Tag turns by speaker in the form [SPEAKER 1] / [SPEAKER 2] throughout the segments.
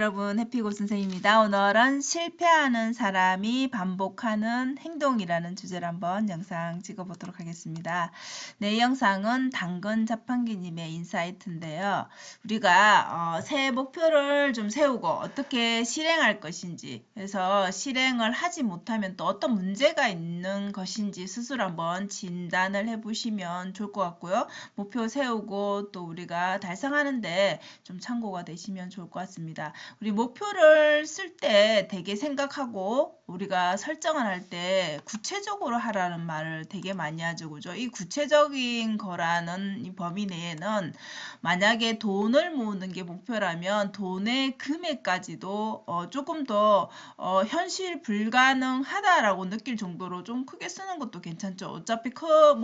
[SPEAKER 1] 여러분, 해피고 선생입니다. 오늘은 실패하는 사람이 반복하는 행동이라는 주제로 한번 영상 찍어보도록 하겠습니다. 네, 영상은 당근 자판기님의 인사이트인데요. 우리가 새해 목표를 좀 세우고 어떻게 실행할 것인지, 그래서 실행을 하지 못하면 또 어떤 문제가 있는 것인지 스스로 한번 진단을 해보시면 좋을 것 같고요. 목표 세우고 또 우리가 달성하는데 좀 참고가 되시면 좋을 것 같습니다. 우리 목표를 쓸 때 되게 생각하고 우리가 설정을 할 때 구체적으로 하라는 말을 되게 많이 하죠. 그죠? 이 구체적인 거라는 이 범위 내에는 만약에 돈을 모으는 게 목표라면 돈의 금액까지도 조금 더 현실 불가능하다라고 느낄 정도로 좀 크게 쓰는 것도 괜찮죠. 어차피 큰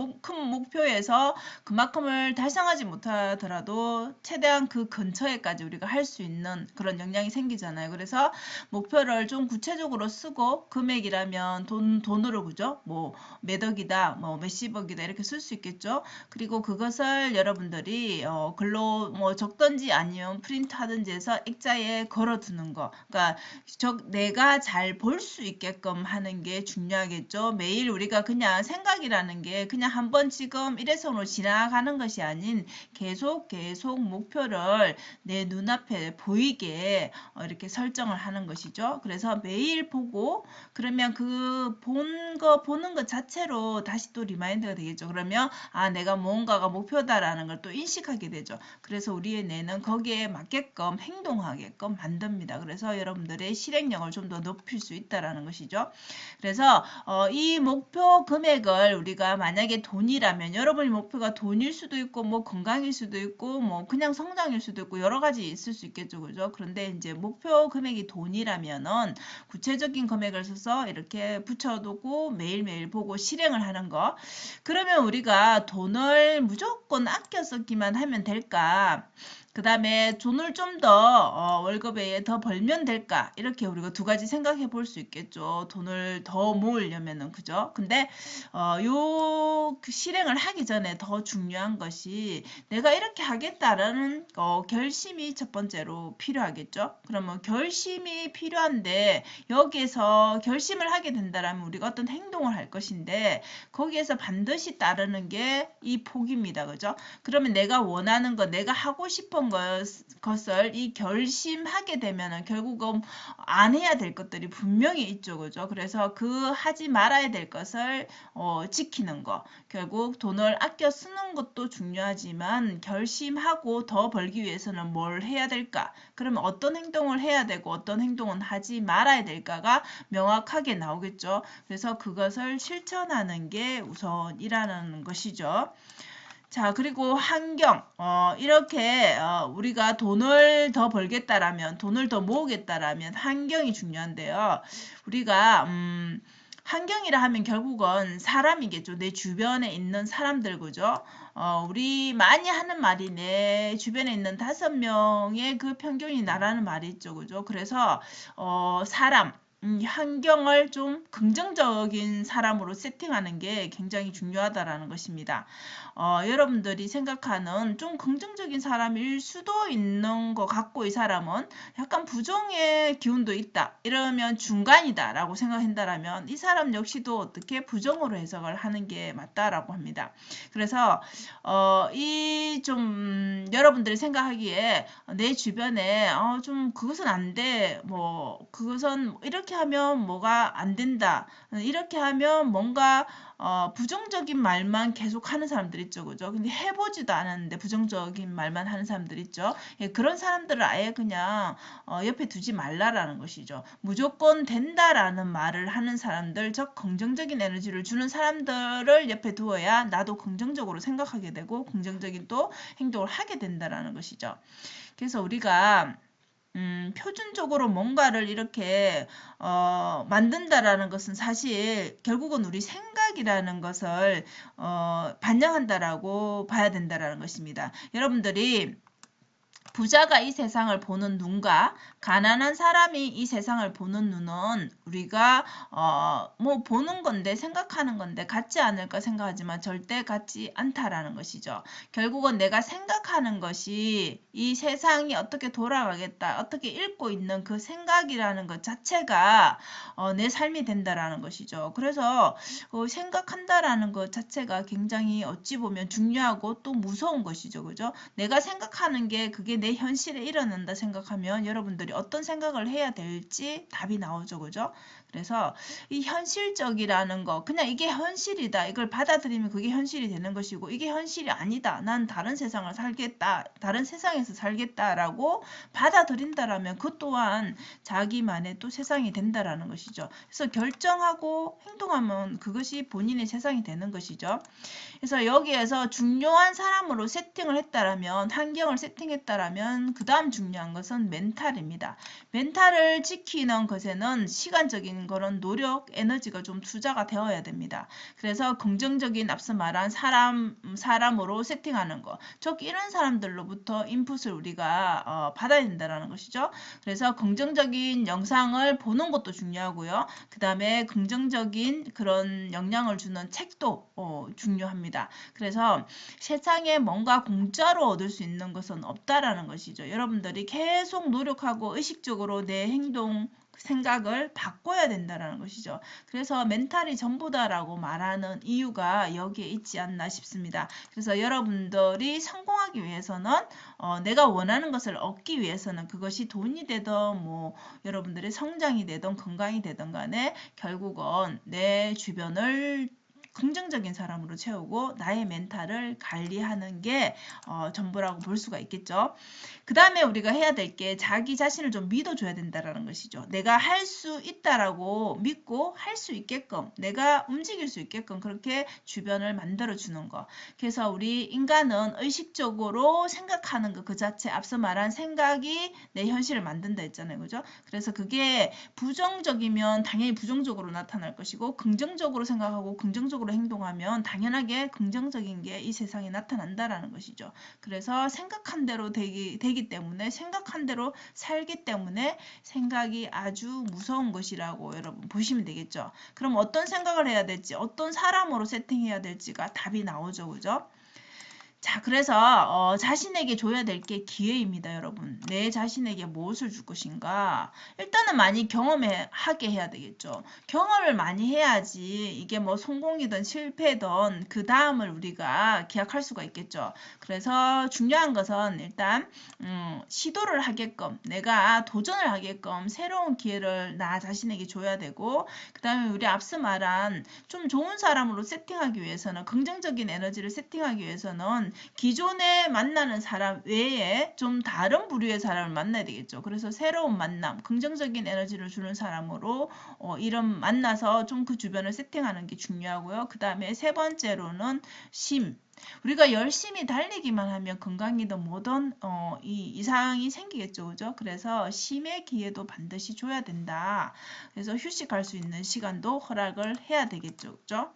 [SPEAKER 1] 목표에서 그만큼을 달성하지 못하더라도 최대한 그 근처에까지 우리가 할 수 있는 그런 역량이 생기잖아요. 그래서 목표를 좀 구체적으로 쓰고 금액이라면 돈으로 그죠? 뭐 몇억이다, 뭐 몇십억이다 이렇게 쓸 수 있겠죠. 그리고 그것을 여러분들이 글로 뭐 적든지 아니면 프린트 하든지 해서 액자에 걸어두는 거. 그러니까 내가 잘 볼 수 있게끔 하는 게 중요하겠죠. 매일 우리가 그냥 생각이라는 게 그냥 한번 지금 일회성으로 지나가는 것이 아닌 계속 목표를 내 눈앞에 보이게 이렇게 설정을 하는 것이죠. 그래서 매일 보고 그러면 그 보는 것 자체로 다시 또 리마인드가 되겠죠. 그러면 내가 뭔가가 목표다라는 걸 또 인식하게 되죠. 그래서 우리의 뇌는 거기에 맞게끔 행동하게끔 만듭니다. 그래서 여러분들의 실행력을 좀 더 높일 수 있다라는 것이죠. 그래서 이 목표 금액을 우리가 만약에 돈이라면 여러분의 목표가 돈일 수도 있고 뭐 건강일 수도 있고 뭐 그냥 성장일 수도 있고 여러 가지 있을 수 있겠죠. 그죠? 그런데 이제 목표 금액이 돈이라면은 구체적인 금액을 써서 이렇게 붙여두고 매일매일 보고 실행을 하는 거. 그러면 우리가 돈을 무조건 아껴 쓰기만 하면 될까? 그 다음에 돈을 좀 더 월급에 더 벌면 될까? 이렇게 우리가 두 가지 생각해 볼 수 있겠죠. 돈을 더 모으려면은 그죠? 근데 그 실행을 하기 전에 더 중요한 것이 내가 이렇게 하겠다라는 결심이 첫 번째로 필요하겠죠. 그러면 결심이 필요한데 여기에서 결심을 하게 된다라면 우리가 어떤 행동을 할 것인데 거기에서 반드시 따르는 게 이 폭입니다. 그죠? 그러면 내가 원하는 것, 내가 하고 싶은 것을 이 결심하게 되면은 결국은 안 해야 될 것들이 분명히 있죠. 그죠? 그래서 그 하지 말아야 될 것을 지키는 거. 결국 돈을 아껴 쓰는 것도 중요하지만 결심하고 더 벌기 위해서는 뭘 해야 될까? 그러면 어떤 행동을 해야 되고 어떤 행동은 하지 말아야 될까가 명확하게 나오겠죠. 그래서 그것을 실천하는 게 우선이라는 것이죠. 자, 그리고 환경. 이렇게 우리가 돈을 더 벌겠다라면, 돈을 더 모으겠다라면 환경이 중요한데요. 우리가 환경이라 하면 결국은 사람이겠죠. 내 주변에 있는 사람들, 그죠? 우리 많이 하는 말이 내 주변에 있는 5명의 그 평균이 나라는 말이 있죠. 그죠? 그래서 사람, 환경을 좀 긍정적인 사람으로 세팅하는 게 굉장히 중요하다라는 것입니다. 여러분들이 생각하는 좀 긍정적인 사람일 수도 있는 것 같고 이 사람은 약간 부정의 기운도 있다. 이러면 중간이다 라고 생각한다면 이 사람 역시도 어떻게 부정으로 해석을 하는 게 맞다라고 합니다. 그래서 이 좀 여러분들이 생각하기에 내 주변에 좀 그것은 안 돼. 뭐 그것은 이렇게 하면 뭐가 안 된다. 이렇게 하면 뭔가 부정적인 말만 계속 하는 사람들 있죠. 그죠? 근데 해보지도 않았는데 부정적인 말만 하는 사람들 있죠. 예, 그런 사람들을 아예 그냥 옆에 두지 말라라는 것이죠. 무조건 된다라는 말을 하는 사람들, 즉 긍정적인 에너지를 주는 사람들을 옆에 두어야 나도 긍정적으로 생각하게 되고 긍정적인 또 행동을 하게 된다라는 것이죠. 그래서 우리가 표준적으로 뭔가를 이렇게 만든다라는 것은 사실 결국은 우리 생각이라는 것을 반영한다라고 봐야 된다라는 것입니다. 여러분들이 부자가 이 세상을 보는 눈과 가난한 사람이 이 세상을 보는 눈은 우리가 뭐 보는 건데 생각하는 건데 같지 않을까 생각하지만 절대 같지 않다라는 것이죠. 결국은 내가 생각하는 것이 이 세상이 어떻게 돌아가겠다, 어떻게 읽고 있는 그 생각이라는 것 자체가 내 삶이 된다라는 것이죠. 그래서 생각한다라는 것 자체가 굉장히 어찌 보면 중요하고 또 무서운 것이죠. 그죠? 내가 생각하는 게 그게 내 현실에 일어난다 생각하면 여러분들이 어떤 생각을 해야 될지 답이 나오죠. 그죠? 그래서 이 현실적이라는 거, 그냥 이게 현실이다. 이걸 받아들이면 그게 현실이 되는 것이고, 이게 현실이 아니다. 난 다른 세상을 살겠다. 다른 세상에서 살겠다라고 받아들인다라면 그 또한 자기만의 또 세상이 된다라는 것이죠. 그래서 결정하고 행동하면 그것이 본인의 세상이 되는 것이죠. 그래서 여기에서 중요한 사람으로 세팅을 했다라면, 환경을 세팅했다라면 그 다음 중요한 것은 멘탈입니다. 멘탈을 지키는 것에는 시간적인 그런 노력, 에너지가 좀 투자가 되어야 됩니다. 그래서 긍정적인 앞서 말한 사람으로 세팅하는 거. 즉 이런 사람들로부터 인풋을 우리가 받아야 된다는 것이죠. 그래서 긍정적인 영상을 보는 것도 중요하고요. 그 다음에 긍정적인 그런 영향을 주는 책도 중요합니다. 그래서 세상에 뭔가 공짜로 얻을 수 있는 것은 없다라는 것이죠. 여러분들이 계속 노력하고 의식적으로 내 행동, 생각을 바꿔야 된다는 것이죠. 그래서 멘탈이 전부다라고 말하는 이유가 여기에 있지 않나 싶습니다. 그래서 여러분들이 성공하기 위해서는 내가 원하는 것을 얻기 위해서는 그것이 돈이 되든 뭐 여러분들의 성장이 되든 건강이 되든 간에 결국은 내 주변을 긍정적인 사람으로 채우고 나의 멘탈을 관리하는 게 전부라고 볼 수가 있겠죠. 그 다음에 우리가 해야 될 게 자기 자신을 좀 믿어줘야 된다는 것이죠. 내가 할 수 있다라고 믿고 할 수 있게끔 내가 움직일 수 있게끔 그렇게 주변을 만들어주는 거. 그래서 우리 인간은 의식적으로 생각하는 것 그 자체 앞서 말한 생각이 내 현실을 만든다 했잖아요. 그죠? 그래서 그게 부정적이면 당연히 부정적으로 나타날 것이고 긍정적으로 생각하고 긍정적으로 행동하면 당연하게 긍정적인 게 이 세상에 나타난다라는 것이죠. 그래서 생각한 대로 되기 때문에 생각한 대로 살기 때문에 생각이 아주 무서운 것이라고 여러분 보시면 되겠죠. 그럼 어떤 생각을 해야 될지 어떤 사람으로 세팅해야 될지가 답이 나오죠. 그죠? 자, 그래서 자신에게 줘야 될 게 기회입니다, 여러분. 내 자신에게 무엇을 줄 것인가? 일단은 많이 경험하게 해야 되겠죠. 경험을 많이 해야지 이게 뭐 성공이든 실패든 그 다음을 우리가 기약할 수가 있겠죠. 그래서 중요한 것은 일단 시도를 하게끔 내가 도전을 하게끔 새로운 기회를 나 자신에게 줘야 되고 그 다음에 우리 앞서 말한 좀 좋은 사람으로 세팅하기 위해서는 긍정적인 에너지를 세팅하기 위해서는 기존에 만나는 사람 외에 좀 다른 부류의 사람을 만나야 되겠죠. 그래서 새로운 만남, 긍정적인 에너지를 주는 사람으로 이런 만나서 좀 그 주변을 세팅하는 게 중요하고요. 그 다음에 세 번째로는 심. 우리가 열심히 달리기만 하면 건강이든 뭐든 이상이 생기겠죠. 그죠? 그래서 심의 기회도 반드시 줘야 된다. 그래서 휴식할 수 있는 시간도 허락을 해야 되겠죠. 그죠?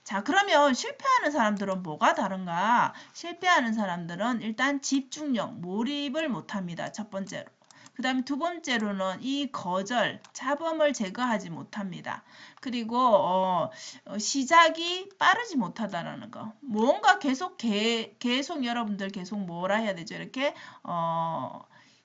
[SPEAKER 1] 자, 그러면 실패하는 사람들은 뭐가 다른가? 실패하는 사람들은 일단 집중력, 몰입을 못합니다. 첫 번째로. 그 다음에 두 번째로는 이 거절, 잡음을 제거하지 못합니다. 그리고 시작이 빠르지 못하다라는 거. 뭔가 계속 여러분들 계속 뭐라 해야 되죠? 이렇게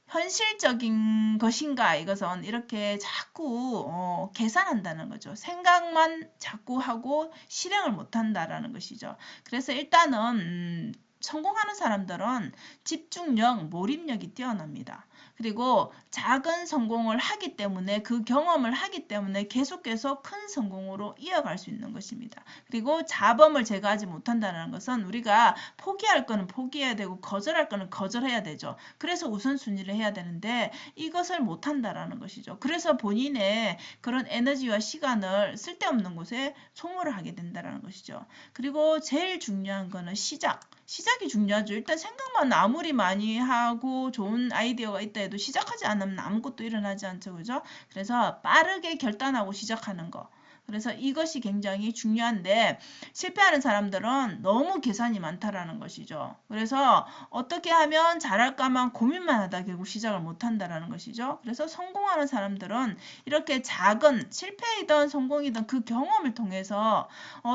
[SPEAKER 1] 현실적인 것인가 이것은 이렇게 자꾸 계산한다는 거죠. 생각만 자꾸 하고 실행을 못한다라는 것이죠. 그래서 일단은 성공하는 사람들은 집중력, 몰입력이 뛰어납니다. 그리고 작은 성공을 하기 때문에 그 경험을 하기 때문에 계속 큰 성공으로 이어갈 수 있는 것입니다. 그리고 잡음을 제거하지 못한다는 것은 우리가 포기할 거는 포기해야 되고 거절할 거는 거절해야 되죠. 그래서 우선순위를 해야 되는데 이것을 못한다라는 것이죠. 그래서 본인의 그런 에너지와 시간을 쓸데없는 곳에 소모를 하게 된다는 것이죠. 그리고 제일 중요한 거는 시작이 중요하죠. 일단 생각만 아무리 많이 하고 좋은 아이디어가 있다 해도 시작하지 않으면 아무것도 일어나지 않죠. 그죠? 그래서 빠르게 결단하고 시작하는 거. 그래서 이것이 굉장히 중요한데 실패하는 사람들은 너무 계산이 많다라는 것이죠. 그래서 어떻게 하면 잘할까만 고민만 하다 결국 시작을 못한다라는 것이죠. 그래서 성공하는 사람들은 이렇게 작은 실패이든 성공이든 그 경험을 통해서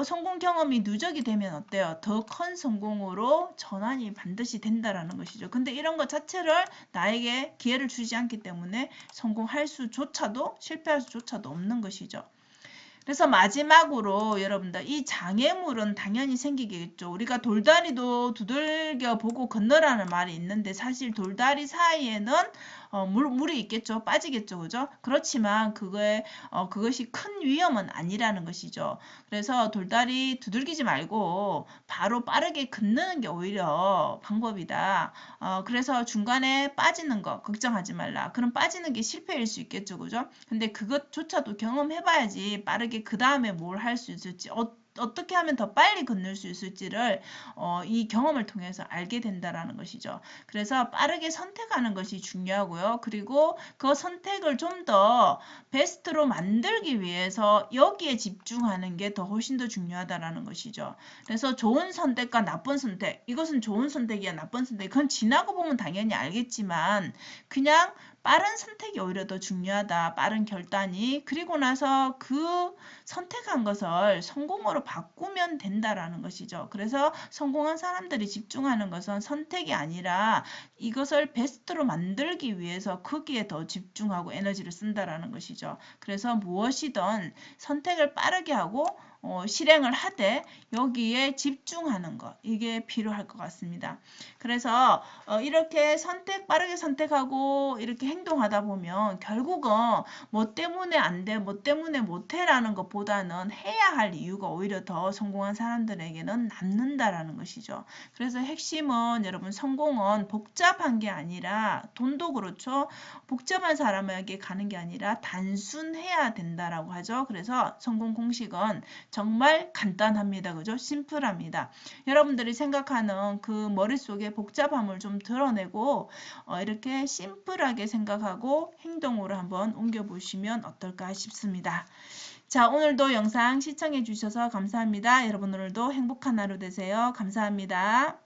[SPEAKER 1] 성공 경험이 누적이 되면 어때요? 더 큰 성공으로 전환이 반드시 된다라는 것이죠. 근데 이런 것 자체를 나에게 기회를 주지 않기 때문에 성공할 수조차도 실패할 수조차도 없는 것이죠. 그래서 마지막으로 여러분들 이 장애물은 당연히 생기겠죠. 우리가 돌다리도 두들겨 보고 건너라는 말이 있는데 사실 돌다리 사이에는 물이 있겠죠. 빠지겠죠. 그죠? 그렇지만 그것이 큰 위험은 아니라는 것이죠. 그래서 돌다리 두들기지 말고 바로 빠르게 건너는 게 오히려 방법이다. 그래서 중간에 빠지는 거 걱정하지 말라. 그럼 빠지는 게 실패일 수 있겠죠. 그죠? 근데 그것조차도 경험해봐야지 빠르게 그 다음에 뭘 할 수 있을지 어떻게 하면 더 빨리 건널 수 있을지를 이 경험을 통해서 알게 된다라는 것이죠. 그래서 빠르게 선택하는 것이 중요하고요. 그리고 그 선택을 좀 더 베스트로 만들기 위해서 여기에 집중하는 게 더 훨씬 더 중요하다라는 것이죠. 그래서 좋은 선택과 나쁜 선택, 이것은 좋은 선택이야, 나쁜 선택, 그건 지나고 보면 당연히 알겠지만 그냥 빠른 선택이 오히려 더 중요하다. 빠른 결단이. 그리고 나서 그 선택한 것을 성공으로 바꾸면 된다라는 것이죠. 그래서 성공한 사람들이 집중하는 것은 선택이 아니라 이것을 베스트로 만들기 위해서 거기에 더 집중하고 에너지를 쓴다라는 것이죠. 그래서 무엇이든 선택을 빠르게 하고 실행을 하되 여기에 집중하는 것 이게 필요할 것 같습니다. 그래서 이렇게 빠르게 선택하고 이렇게 행동하다 보면 결국은 뭐 때문에 안 돼, 뭐 때문에 못해라는 것보다는 해야 할 이유가 오히려 더 성공한 사람들에게는 남는다라는 것이죠. 그래서 핵심은 여러분 성공은 복잡한 게 아니라 돈도 그렇죠. 복잡한 사람에게 가는 게 아니라 단순해야 된다라고 하죠. 그래서 성공 공식은 정말 간단합니다. 그죠? 심플합니다. 여러분들이 생각하는 그 머릿속에 복잡함을 좀 드러내고 이렇게 심플하게 생각하고 행동으로 한번 옮겨보시면 어떨까 싶습니다. 자, 오늘도 영상 시청해 주셔서 감사합니다. 여러분 오늘도 행복한 하루 되세요. 감사합니다.